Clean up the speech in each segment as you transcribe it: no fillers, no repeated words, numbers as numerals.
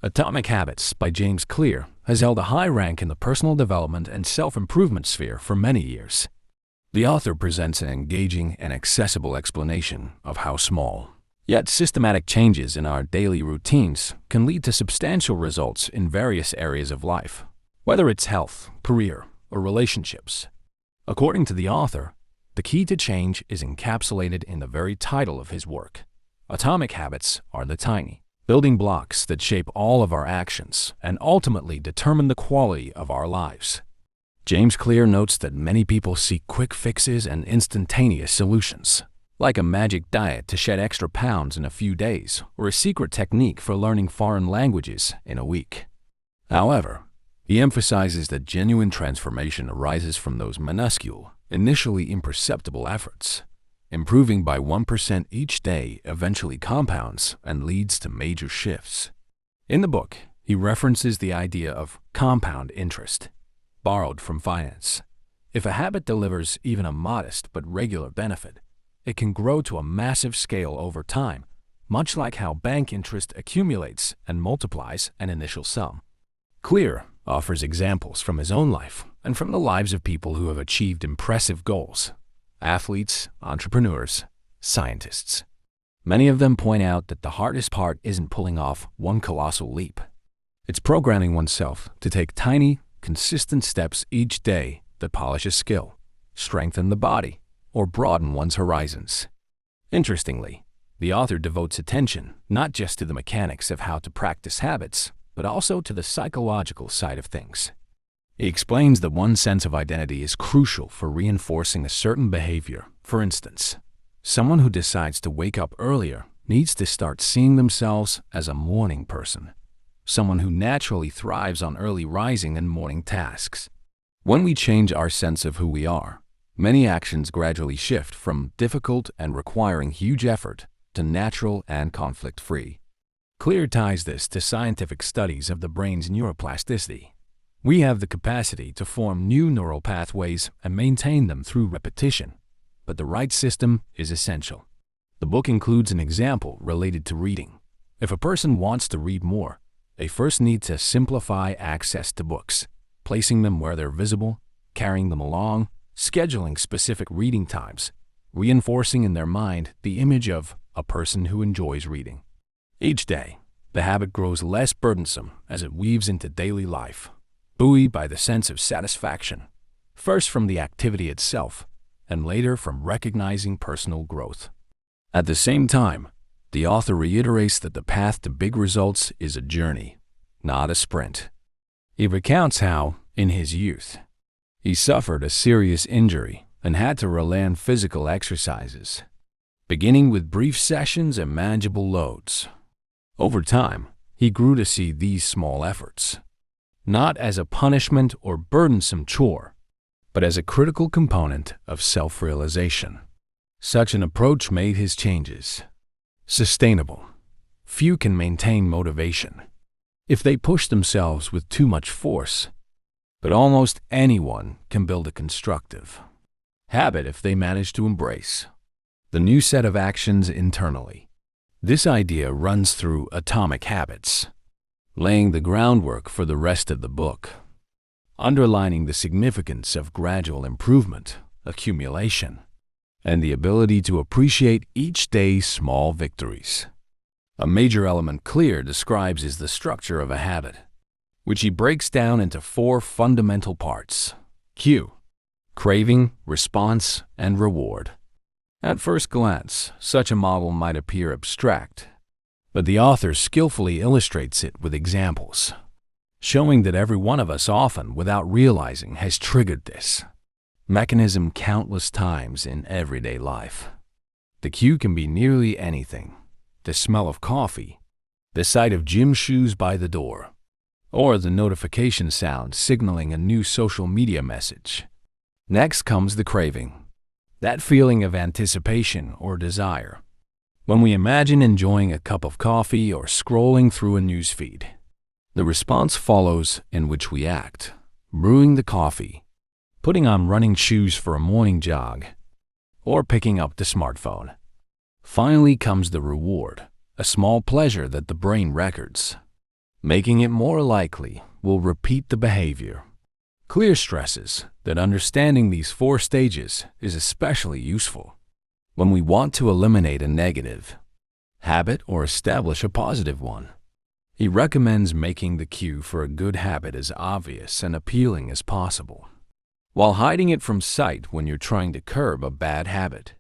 Atomic Habits by James Clear has held a high rank in the personal development and self-improvement sphere for many years. The author presents an engaging and accessible explanation of how small, yet systematic changes in our daily routines can lead to substantial results in various areas of life, whether it's health, career, or relationships. According to the author, the key to change is encapsulated in the very title of his work. Atomic habits are the tiny building blocks that shape all of our actions and ultimately determine the quality of our lives. James Clear notes that many people seek quick fixes and instantaneous solutions, like a magic diet to shed extra pounds in a few days or a secret technique for learning foreign languages in a week. However, he emphasizes that genuine transformation arises from those minuscule, initially imperceptible efforts. Improving by 1% each day eventually compounds and leads to major shifts. In the book, he references the idea of compound interest, borrowed from finance. If a habit delivers even a modest but regular benefit, it can grow to a massive scale over time, much like how bank interest accumulates and multiplies an initial sum. Clear offers examples from his own life and from the lives of people who have achieved impressive goals. Athletes, entrepreneurs, scientists. Many of them point out that the hardest part isn't pulling off one colossal leap. It's programming oneself to take tiny, consistent steps each day that polish a skill, strengthen the body, or broaden one's horizons. Interestingly, the author devotes attention not just to the mechanics of how to practice habits, but also to the psychological side of things. He explains that one sense of identity is crucial for reinforcing a certain behavior. For instance, someone who decides to wake up earlier needs to start seeing themselves as a morning person, someone who naturally thrives on early rising and morning tasks. When we change our sense of who we are, many actions gradually shift from difficult and requiring huge effort to natural and conflict-free. Clear ties this to scientific studies of the brain's neuroplasticity. We have the capacity to form new neural pathways and maintain them through repetition, but the right system is essential. The book includes an example related to reading. If a person wants to read more, they first need to simplify access to books, placing them where they're visible, carrying them along, scheduling specific reading times, reinforcing in their mind the image of a person who enjoys reading. Each day, the habit grows less burdensome as it weaves into daily life, buoyed by the sense of satisfaction, first from the activity itself, and later from recognizing personal growth. At the same time, the author reiterates that the path to big results is a journey, not a sprint. He recounts how, in his youth, he suffered a serious injury and had to rely on physical exercises, beginning with brief sessions and manageable loads. Over time, he grew to see these small efforts not as a punishment or burdensome chore, but as a critical component of self-realization. Such an approach made his changes sustainable. Few can maintain motivation if they push themselves with too much force, but almost anyone can build a constructive habit if they manage to embrace the new set of actions internally. This idea runs through Atomic Habits, laying the groundwork for the rest of the book, underlining the significance of gradual improvement, accumulation, and the ability to appreciate each day's small victories. A major element Clear describes is the structure of a habit, which he breaks down into 4 fundamental parts: cue, craving, response, and reward. At first glance, such a model might appear abstract, but the author skillfully illustrates it with examples, showing that every one of us often, without realizing, has triggered this mechanism countless times in everyday life. The cue can be nearly anything: the smell of coffee, the sight of gym shoes by the door, or the notification sound signaling a new social media message. Next comes the craving, that feeling of anticipation or desire, when we imagine enjoying a cup of coffee or scrolling through a newsfeed. The response follows, in which we act, brewing the coffee, putting on running shoes for a morning jog, or picking up the smartphone. Finally comes the reward, a small pleasure that the brain records. making it more likely we'll repeat the behavior. Clear stresses that understanding these 4 stages is especially useful when we want to eliminate a negative habit or establish a positive one. He recommends making the cue for a good habit as obvious and appealing as possible, while hiding it from sight when you're trying to curb a bad habit.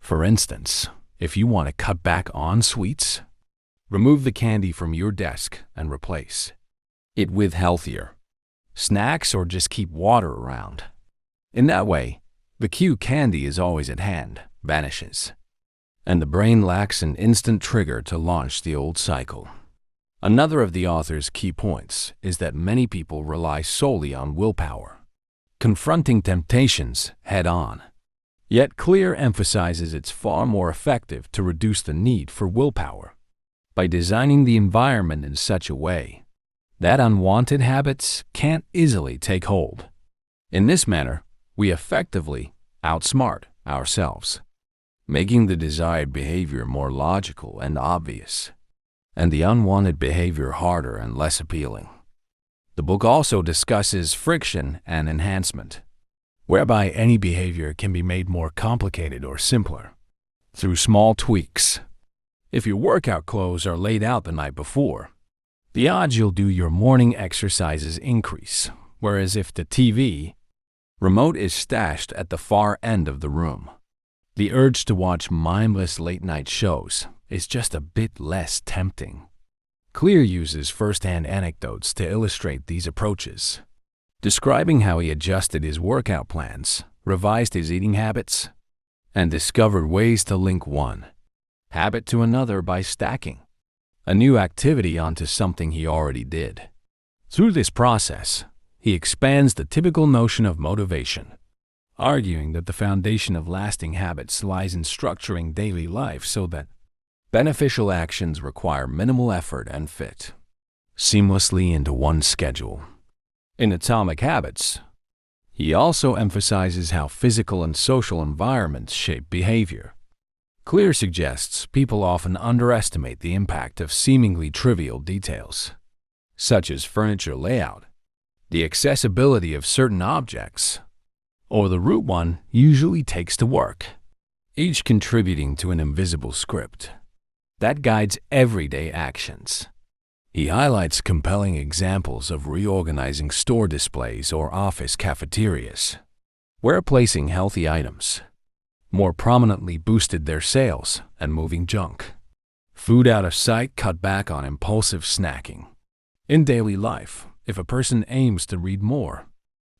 For instance, if you want to cut back on sweets, remove the candy from your desk and replace it with healthier snacks, or just keep water around. In that way, the cue candy is always at hand vanishes, and the brain lacks an instant trigger to launch the old cycle. Another of the author's key points is that many people rely solely on willpower, confronting temptations head-on. Yet Clear emphasizes it's far more effective to reduce the need for willpower by designing the environment in such a way that unwanted habits can't easily take hold. In this manner, we effectively outsmart ourselves, making the desired behavior more logical and obvious, and the unwanted behavior harder and less appealing. The book also discusses friction and enhancement, whereby any behavior can be made more complicated or simpler through small tweaks. If your workout clothes are laid out the night before, the odds you'll do your morning exercises increase, whereas if the TV remote is stashed at the far end of the room, the urge to watch mindless late-night shows is just a bit less tempting. Clear uses first-hand anecdotes to illustrate these approaches, describing how he adjusted his workout plans, revised his eating habits, and discovered ways to link one habit to another by stacking a new activity onto something he already did. Through this process, he expands the typical notion of motivation, arguing that the foundation of lasting habits lies in structuring daily life so that beneficial actions require minimal effort and fit seamlessly into one schedule. In Atomic Habits, he also emphasizes how physical and social environments shape behavior. Clear suggests people often underestimate the impact of seemingly trivial details, such as furniture layout, the accessibility of certain objects, or the route one usually takes to work, each contributing to an invisible script that guides everyday actions. He highlights compelling examples of reorganizing store displays or office cafeterias, where placing healthy items more prominently boosted their sales and moving junk food out of sight cut back on impulsive snacking. In daily life, if a person aims to read more,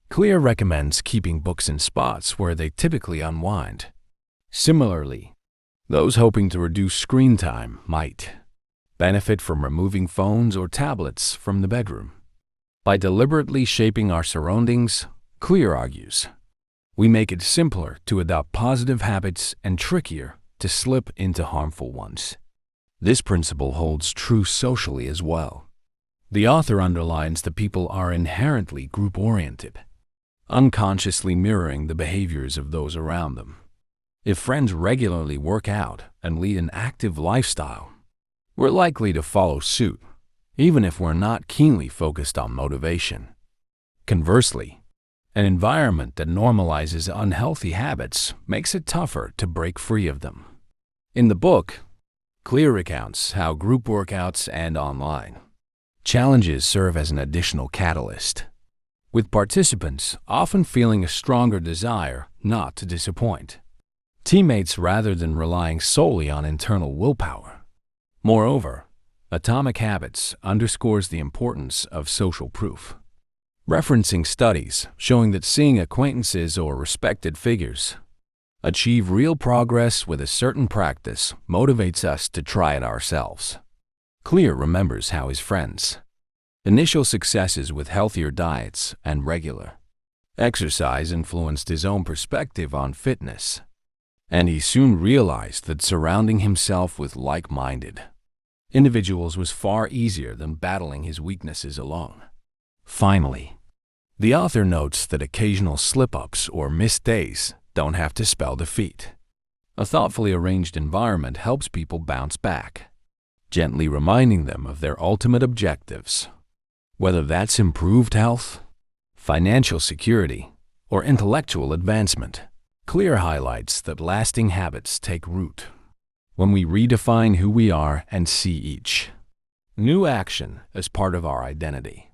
Clear recommends keeping books in spots where they typically unwind. Similarly, those hoping to reduce screen time might benefit from removing phones or tablets from the bedroom. By deliberately shaping our surroundings, Clear argues, we make it simpler to adopt positive habits and trickier to slip into harmful ones. This principle holds true socially as well. The author underlines that people are inherently group-oriented, unconsciously mirroring the behaviors of those around them. If friends regularly work out and lead an active lifestyle, we're likely to follow suit, even if we're not keenly focused on motivation. Conversely, an environment that normalizes unhealthy habits makes it tougher to break free of them. In the book, Clear recounts how group workouts and online challenges serve as an additional catalyst, with participants often feeling a stronger desire not to disappoint teammates rather than relying solely on internal willpower. Moreover, Atomic Habits underscores the importance of social proof, referencing studies showing that seeing acquaintances or respected figures achieve real progress with a certain practice motivates us to try it ourselves. Clear remembers how his friends' initial successes with healthier diets and regular exercise influenced his own perspective on fitness, and he soon realized that surrounding himself with like-minded individuals was far easier than battling his weaknesses alone. Finally, the author notes that occasional slip-ups or missed days don't have to spell defeat. A thoughtfully arranged environment helps people bounce back, gently reminding them of their ultimate objectives. Whether that's improved health, financial security, or intellectual advancement, Clear highlights that lasting habits take root when we redefine who we are and see each new action as part of our identity.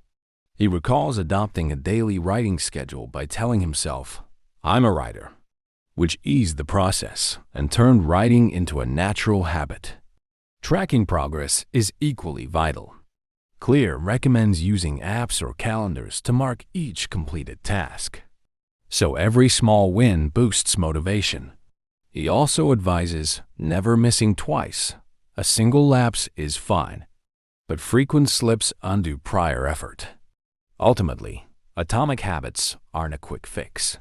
He recalls adopting a daily writing schedule by telling himself, "I'm a writer," which eased the process and turned writing into a natural habit. Tracking progress is equally vital. Clear recommends using apps or calendars to mark each completed task, so every small win boosts motivation. He also advises never missing twice. A single lapse is fine, but frequent slips undo prior effort. Ultimately, atomic habits aren't a quick fix.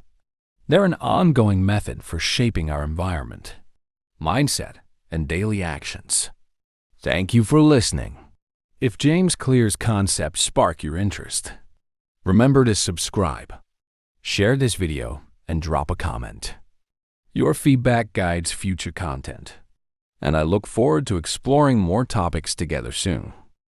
They're an ongoing method for shaping our environment, mindset, and daily actions. Thank you for listening. If James Clear's concepts spark your interest, remember to subscribe, share this video, and drop a comment. Your feedback guides future content, and I look forward to exploring more topics together soon.